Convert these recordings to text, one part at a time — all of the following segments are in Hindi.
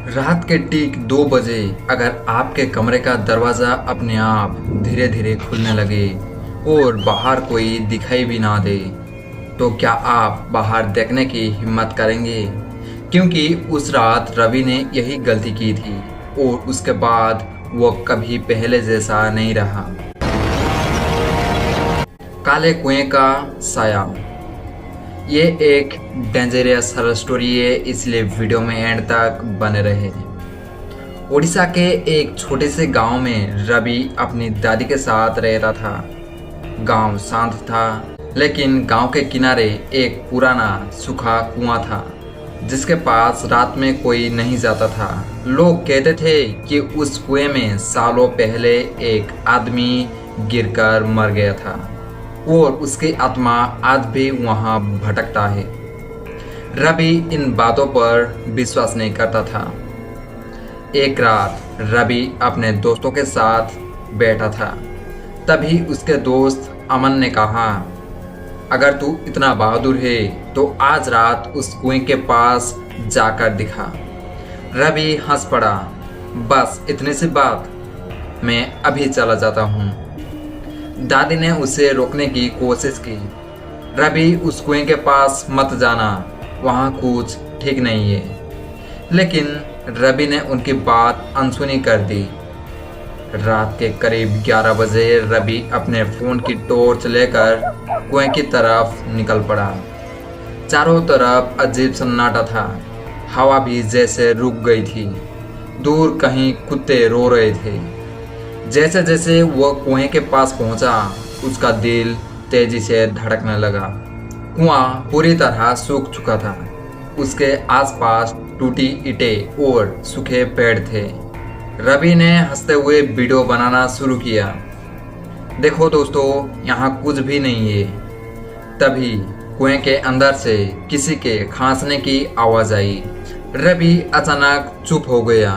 रात के ठीक 2 बजे अगर आपके कमरे का दरवाज़ा अपने आप धीरे धीरे खुलने लगे और बाहर कोई दिखाई भी ना दे, तो क्या आप बाहर देखने की हिम्मत करेंगे? क्योंकि उस रात रवि ने यही गलती की थी और उसके बाद वो कभी पहले जैसा नहीं रहा। काले कुएं का साया। ये एक डेंजरस हॉरर स्टोरी है, इसलिए वीडियो में एंड तक बने रहे। उड़ीसा के एक छोटे से गांव में रवि अपनी दादी के साथ रहता था। गांव शांत था, लेकिन गांव के किनारे एक पुराना सूखा कुआं था जिसके पास रात में कोई नहीं जाता था। लोग कहते थे कि उस कुएं में सालों पहले एक आदमी गिरकर मर गया था और उसकी आत्मा आज भी वहां भटकता है। रवि इन बातों पर विश्वास नहीं करता था। एक रात रवि अपने दोस्तों के साथ बैठा था, तभी उसके दोस्त अमन ने कहा, अगर तू इतना बहादुर है तो आज रात उस कुएं के पास जाकर दिखा। रवि हंस पड़ा, बस इतनी सी बात, मैं अभी चला जाता हूँ। दादी ने उसे रोकने की कोशिश की। रवि उस कुएं के पास मत जाना, वहाँ कुछ ठीक नहीं है। लेकिन रवि ने उनकी बात अनसुनी कर दी। रात के करीब 11 बजे रवि अपने फ़ोन की टॉर्च लेकर कुएं की तरफ निकल पड़ा। चारों तरफ अजीब सन्नाटा था, हवा भी जैसे रुक गई थी। दूर कहीं कुत्ते रो रहे थे। जैसे जैसे वह कुएं के पास पहुंचा, उसका दिल तेजी से धड़कने लगा। कुआं पूरी तरह सूख चुका था। उसके आसपास टूटी ईंटें और सूखे पेड़ थे। रवि ने हंसते हुए वीडियो बनाना शुरू किया। देखो दोस्तों, यहाँ कुछ भी नहीं है। तभी कुएं के अंदर से किसी के खांसने की आवाज़ आई। रवि अचानक चुप हो गया।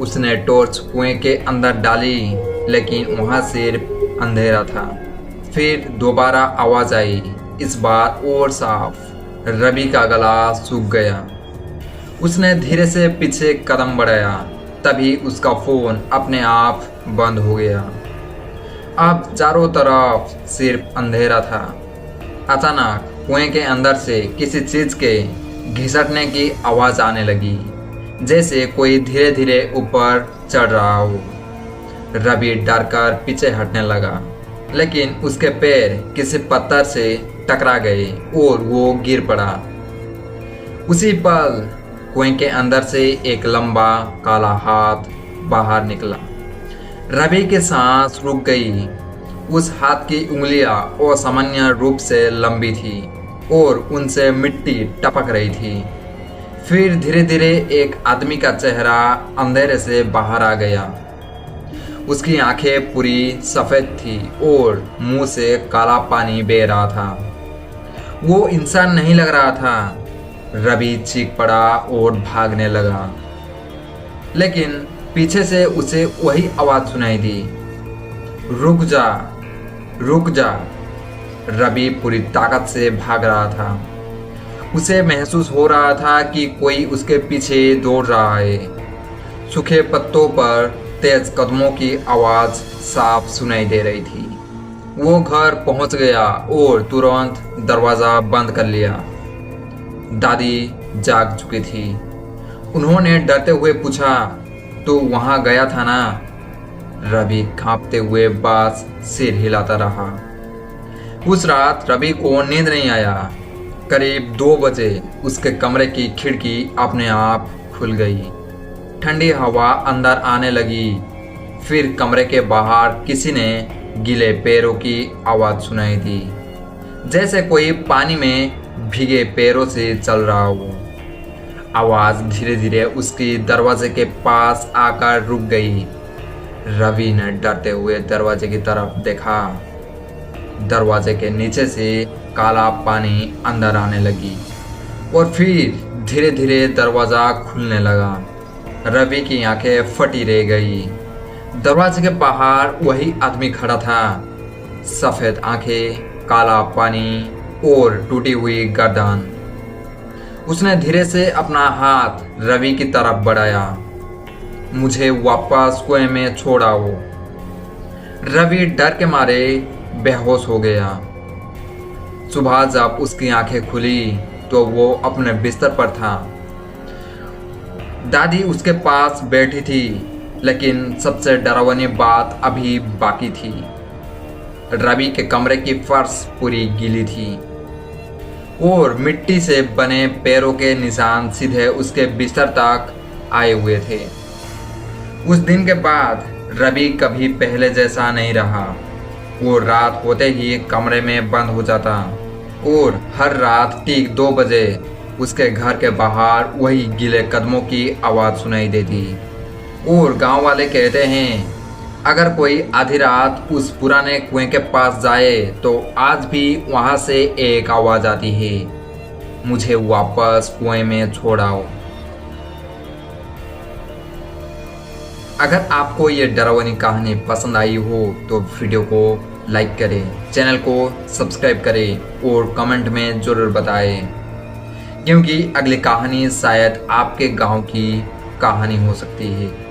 उसने टॉर्च कुएं के अंदर डाली, लेकिन वहां सिर्फ अंधेरा था। फिर दोबारा आवाज आई, इस बार और साफ। रवि का गला सूख गया। उसने धीरे से पीछे कदम बढ़ाया, तभी उसका फोन अपने आप बंद हो गया। अब चारों तरफ सिर्फ अंधेरा था। अचानक कुएं के अंदर से किसी चीज के घिसटने की आवाज आने लगी, जैसे कोई धीरे धीरे ऊपर चढ़ रहा हो। रवि डर कर पीछे हटने लगा, लेकिन उसके पैर किसी पत्थर से टकरा गए और वो गिर पड़ा। उसी पल कुएं के अंदर से एक लंबा काला हाथ बाहर निकला। रवि की सांस रुक गई। उस हाथ की उंगलियां असामान्य रूप से लंबी थी और उनसे मिट्टी टपक रही थी। फिर धीरे धीरे एक आदमी का चेहरा अंधेरे से बाहर आ गया। उसकी आंखें पूरी सफेद थी और मुंह से काला पानी बह रहा था। वो इंसान नहीं लग रहा था। रवि चीख पड़ा और भागने लगा, लेकिन पीछे से उसे वही आवाज सुनाई दी, रुक जा, रुक जा। रवि पूरी ताकत से भाग रहा था। उसे महसूस हो रहा था कि कोई उसके पीछे दौड़ रहा है। सूखे पत्तों पर तेज कदमों की आवाज साफ सुनाई दे रही थी। वो घर पहुंच गया और तुरंत दरवाज़ा बंद कर लिया। दादी जाग चुकी थी। उन्होंने डरते हुए पूछा, तू वहां गया था ना? रवि कांपते हुए बस सिर हिलाता रहा। उस रात रवि को नींद नहीं आया। करीब 2 बजे उसके कमरे की खिड़की अपने आप खुल गई। ठंडी हवा अंदर आने लगी। फिर कमरे के बाहर किसी ने गीले पैरों की आवाज़ सुनाई दी, जैसे कोई पानी में भीगे पैरों से चल रहा हो। आवाज़ धीरे धीरे उसकी दरवाजे के पास आकर रुक गई। रवि ने डरते हुए दरवाजे की तरफ देखा। दरवाजे के नीचे से काला पानी अंदर आने लगी और फिर धीरे धीरे दरवाज़ा खुलने लगा। रवि की आंखें फटी रह गई। दरवाजे के बाहर वही आदमी खड़ा था। सफ़ेद आंखें, काला पानी और टूटी हुई गर्दन। उसने धीरे से अपना हाथ रवि की तरफ बढ़ाया। मुझे वापस कुएं में छोड़ आओ। रवि डर के मारे बेहोश हो गया। सुबह जब उसकी आंखें खुली तो वो अपने बिस्तर पर था। दादी उसके पास बैठी थी, लेकिन सबसे डरावनी बात अभी बाकी थी। रवि के कमरे की फर्श पूरी गीली थी और मिट्टी से बने पैरों के निशान सीधे उसके बिस्तर तक आए हुए थे। उस दिन के बाद रवि कभी पहले जैसा नहीं रहा। वो रात होते ही कमरे में बंद हो जाता और हर रात ठीक 2 बजे उसके घर के बाहर वही गीले कदमों की आवाज़ सुनाई देती। और गांव वाले कहते हैं अगर कोई आधी रात उस पुराने कुएं के पास जाए तो आज भी वहां से एक आवाज़ आती है, मुझे वापस कुएं में छोड़ आओ। अगर आपको ये डरावनी कहानी पसंद आई हो तो वीडियो को लाइक करें, चैनल को सब्सक्राइब करें और कमेंट में ज़रूर बताएं, क्योंकि अगली कहानी शायद आपके गांव की कहानी हो सकती है।